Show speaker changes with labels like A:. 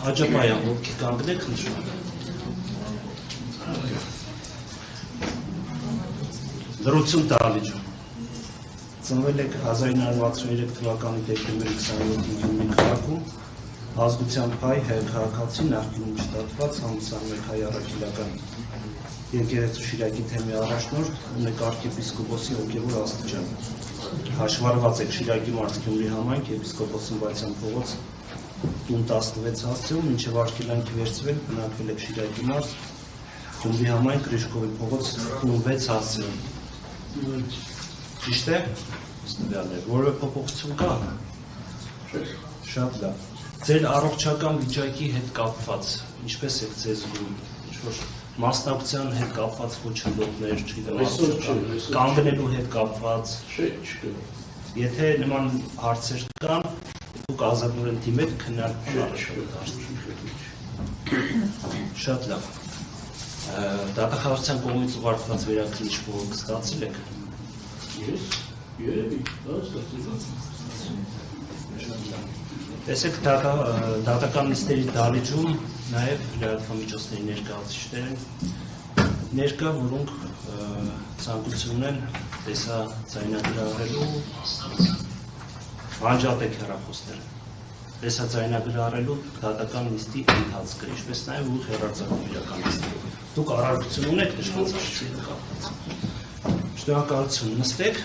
A: Աջապայան, ոտքի կանգնեք, նշում։ Լրություն Դալիջան։ Ծնվել եք 1963 թվականի դեկտեմբերի 27-ին Գյումրի քաղաքում, ազգությամբ հայ, հայ քաղաքացի, նախկինում չտատված, համուսանվել հայ առաքելական եկեղեցու Շիրակի թեմի առաջնորդ, ունեք arczepiskopos հոգևոր աստիճան։ Հաշվառված եք Շիրակի մարզ Գյումրի համայնք, եպիսկոպոս Սմբայցյան փողոց տուն 16 հասցեում, մինչև արգելանքի վերցվել, բնակվել եք Շիրակի մարզ Գյումրի համայնք Գրիշկովի փողոց տուն 6 հասցեում։ Ճիշտ է, որևէ փոփոխություն կա։ Շատ լավ։ Ձեր առողջական վիճակի հետ կապված, ինչպես եք ձեզ զգում, ինչ-որ մասնակցության հետ կապված խոչընդոտներ, կանգնելու հետ կապված։ Եթե նման հարցեր կան, դուք ազատորեն դիմեք քննարկման Շատ լավ։ Դատախազության կողմից ուղարկված վերագրի ինչ-որ ստացել եք։ Տեսեք դատական նիստերի դալիճում նաև լրատվամիջոցների ներկայացուցիչներ են ներկա, որոնք ցանկություն ունեն տեսաձայնագրահարելու անջատեք հեռախոսները տեսաձայնագրահարելու դատական նիստի ընթացքը, ինչպես նաև ուղիղ հեռարձակում իրական նիստի։ Դուք առարկություն ունեք դժվարացուցիչների կապված։ Շնորհակալություն, նստեք։